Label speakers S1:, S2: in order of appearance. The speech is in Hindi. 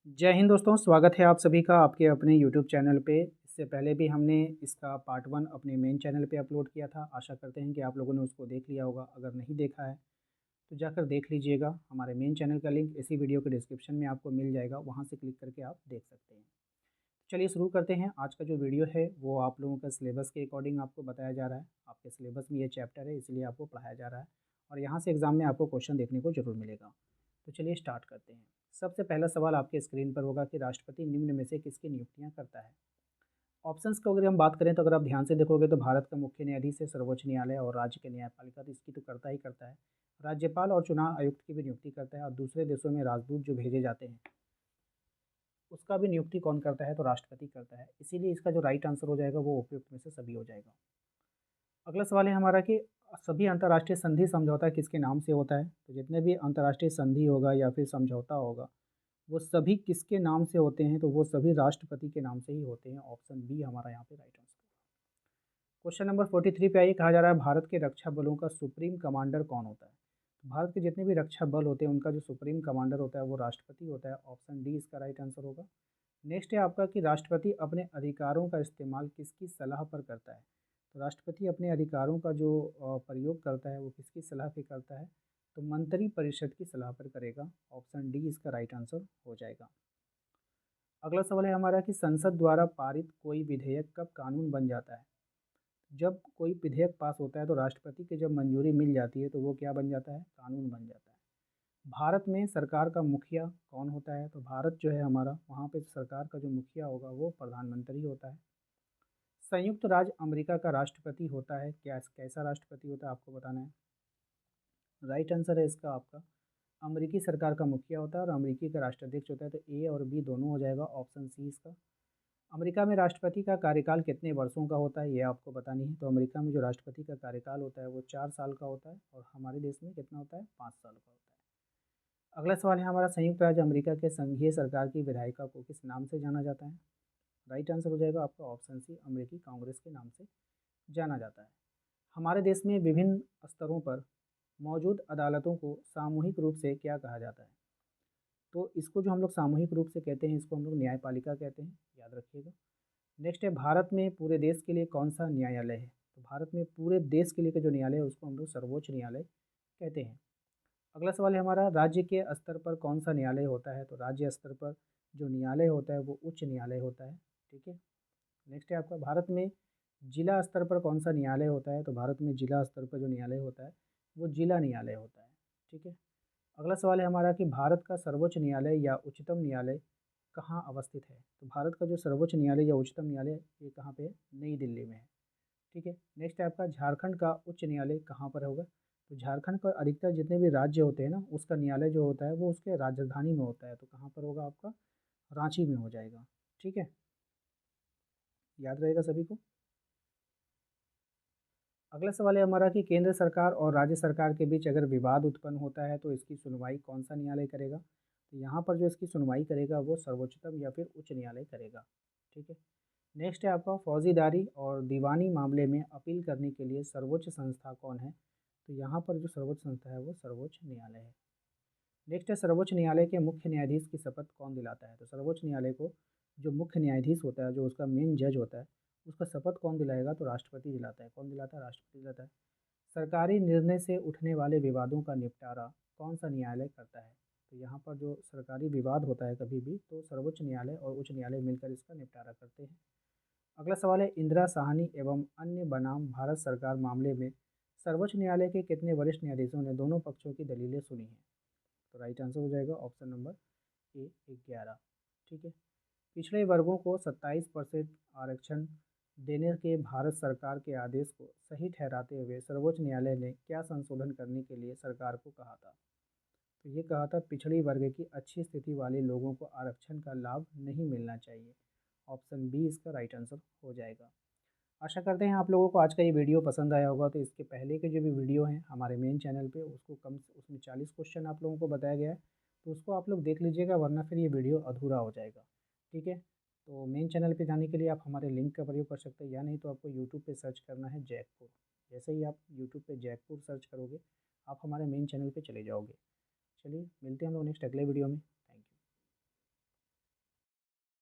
S1: जय हिंद दोस्तों, स्वागत है आप सभी का आपके अपने यूट्यूब चैनल पे। इससे पहले भी हमने इसका पार्ट 1 अपने मेन चैनल पे अपलोड किया था। आशा करते हैं कि आप लोगों ने उसको देख लिया होगा। अगर नहीं देखा है तो जाकर देख लीजिएगा। हमारे मेन चैनल का लिंक इसी वीडियो के डिस्क्रिप्शन में आपको मिल जाएगा, वहाँ से क्लिक करके आप देख सकते हैं। चलिए शुरू करते हैं। आज का जो वीडियो है वो आप लोगों का सिलेबस के अकॉर्डिंग आपको बताया जा रहा है। आपके सिलेबस में ये चैप्टर है, इसलिए आपको पढ़ाया जा रहा है और यहाँ से एग्ज़ाम में आपको क्वेश्चन देखने को ज़रूर मिलेगा। तो चलिए स्टार्ट करते हैं। सबसे पहला सवाल आपके स्क्रीन पर होगा कि राष्ट्रपति निम्न में से किसकी नियुक्तियां करता है। ऑप्शंस को अगर हम बात करें तो अगर आप ध्यान से देखोगे तो भारत का मुख्य न्यायाधीश है, सर्वोच्च न्यायालय और राज्य के न्यायपालिका, तो इसकी तो करता ही करता है। राज्यपाल और चुनाव आयुक्त की भी नियुक्ति करता है और दूसरे देशों में राजदूत जो भेजे जाते हैं उसका भी नियुक्ति कौन करता है, तो राष्ट्रपति करता है। इसीलिए इसका जो राइट आंसर हो जाएगा वो उपयुक्त में से सभी हो जाएगा। अगला सवाल है हमारा कि सभी अंतर्राष्ट्रीय संधि समझौता किसके नाम से होता है। तो जितने भी अंतर्राष्ट्रीय संधि होगा या फिर समझौता होगा वो सभी किसके नाम से होते हैं, तो वो सभी राष्ट्रपति के नाम से ही होते हैं। ऑप्शन बी हमारा यहाँ पे राइट आंसर। क्वेश्चन नंबर 43 पे आइए, कहा जा रहा है भारत के रक्षा बलों का सुप्रीम कमांडर कौन होता है। तो भारत के जितने भी रक्षा बल होते हैं उनका जो सुप्रीम कमांडर होता है वो राष्ट्रपति होता है। ऑप्शन डी इसका राइट आंसर होगा। नेक्स्ट है आपका कि राष्ट्रपति अपने अधिकारों का इस्तेमाल किसकी सलाह पर करता है। तो राष्ट्रपति अपने अधिकारों का जो प्रयोग करता है वो किसकी सलाह पे करता है, तो मंत्री परिषद की सलाह पर करेगा। ऑप्शन डी इसका राइट आंसर हो जाएगा। अगला सवाल है हमारा कि संसद द्वारा पारित कोई विधेयक कब कानून बन जाता है। जब कोई विधेयक पास होता है तो राष्ट्रपति की जब मंजूरी मिल जाती है तो वो क्या बन जाता है, कानून बन जाता है। भारत में सरकार का मुखिया कौन होता है। तो भारत जो है हमारा, वहाँ पे सरकार का जो मुखिया होगा वो प्रधानमंत्री होता है। संयुक्त राज्य अमेरिका का राष्ट्रपति होता है, क्या कैसा राष्ट्रपति होता है आपको बताना है। राइट आंसर है इसका आपका अमेरिकी सरकार का मुखिया होता है और अमेरिकी का राष्ट्राध्यक्ष होता है। तो ए और बी दोनों हो जाएगा। ऑप्शन सी इसका। अमेरिका में राष्ट्रपति का कार्यकाल कितने वर्षों का होता है ये आपको बतानी है। तो अमेरिका में जो राष्ट्रपति का कार्यकाल होता है वो 4 साल का होता है और हमारे देश में कितना होता है, 5 साल का होता है। अगला सवाल है हमारा, संयुक्त राज्य अमेरिका के संघीय सरकार की विधायिका को किस नाम से जाना जाता है। राइट आंसर हो जाएगा आपका ऑप्शन सी, अमेरिकी कांग्रेस के नाम से जाना जाता है। हमारे देश में विभिन्न स्तरों पर मौजूद अदालतों को सामूहिक रूप से क्या कहा जाता है। तो इसको जो हम लोग सामूहिक रूप से कहते हैं इसको हम लोग न्यायपालिका कहते हैं, याद रखिएगा। नेक्स्ट है भारत में पूरे देश के लिए कौन सा न्यायालय है। तो भारत में पूरे देश के लिए का जो न्यायालय है उसको हम लोग सर्वोच्च न्यायालय कहते हैं। अगला सवाल है हमारा, राज्य के स्तर पर कौन सा न्यायालय होता है। तो राज्य स्तर पर जो न्यायालय होता है वो उच्च न्यायालय होता है। ठीक है। नेक्स्ट है आपका, भारत में जिला स्तर पर कौन सा न्यायालय होता है। तो भारत में जिला स्तर पर जो न्यायालय होता है वो जिला न्यायालय होता है। ठीक है। अगला सवाल है हमारा कि भारत का सर्वोच्च न्यायालय या उच्चतम न्यायालय कहाँ अवस्थित है। तो भारत का जो सर्वोच्च न्यायालय या उच्चतम न्यायालय ये कहाँ पे है, नई दिल्ली में है। ठीक है। नेक्स्ट है आपका, झारखंड का उच्च न्यायालय कहाँ पर होगा। तो झारखंड का अधिकतर जितने भी राज्य होते हैं ना उसका न्यायालय जो होता है वो उसके राजधानी में होता है। तो कहाँ पर होगा आपका, रांची में हो जाएगा। ठीक है, याद रहेगा सभी को। अगला सवाल है हमारा कि केंद्र सरकार और राज्य सरकार के बीच अगर विवाद उत्पन्न होता है तो इसकी सुनवाई कौन सा न्यायालय करेगा। तो यहाँ पर जो इसकी सुनवाई करेगा वो सर्वोच्चतम या फिर उच्च न्यायालय करेगा। ठीक है। नेक्स्ट है आपका, फौजीदारी और दीवानी मामले में अपील करने के लिए सर्वोच्च संस्था कौन है। तो यहाँ पर जो सर्वोच्च संस्था है वो सर्वोच्च न्यायालय है। नेक्स्ट है, सर्वोच्च न्यायालय के मुख्य न्यायाधीश की शपथ कौन दिलाता है। तो सर्वोच्च न्यायालय को जो मुख्य न्यायाधीश होता है, जो उसका मेन जज होता है, उसका शपथ कौन दिलाएगा। तो राष्ट्रपति दिलाता है। कौन दिलाता है, राष्ट्रपति दिलाता है। सरकारी निर्णय से उठने वाले विवादों का निपटारा कौन सा न्यायालय करता है। तो यहाँ पर जो सरकारी विवाद होता है कभी भी तो सर्वोच्च न्यायालय और उच्च न्यायालय मिलकर इसका निपटारा करते हैं। अगला सवाल है, इंदिरा साहनी एवं अन्य बनाम भारत सरकार मामले में सर्वोच्च न्यायालय के कितने वरिष्ठ न्यायाधीशों ने दोनों पक्षों की दलीलें सुनी हैं। तो राइट आंसर हो जाएगा ऑप्शन नंबर ए, 11। ठीक है। पिछड़े वर्गों को 27% आरक्षण देने के भारत सरकार के आदेश को सही ठहराते हुए सर्वोच्च न्यायालय ने क्या संशोधन करने के लिए सरकार को कहा था। तो ये कहा था पिछड़ी वर्ग की अच्छी स्थिति वाले लोगों को आरक्षण का लाभ नहीं मिलना चाहिए। ऑप्शन बी इसका राइट आंसर हो जाएगा। आशा करते हैं आप लोगों को आज का ये वीडियो पसंद आया होगा। तो इसके पहले के जो भी वीडियो हैं हमारे मेन चैनल पे उसको उसमें 40 क्वेश्चन आप लोगों को बताया गया है, तो उसको आप लोग देख लीजिएगा, वरना फिर ये वीडियो अधूरा हो जाएगा। ठीक है। तो मेन चैनल पे जाने के लिए आप हमारे लिंक का प्रयोग कर सकते हैं, या नहीं तो आपको यूट्यूब पे सर्च करना है जैकपुर। जैसे ही आप यूट्यूब पे जैकपुर सर्च करोगे आप हमारे मेन चैनल पे चले जाओगे। चलिए मिलते हैं हम लोग नेक्स्ट अगले वीडियो में।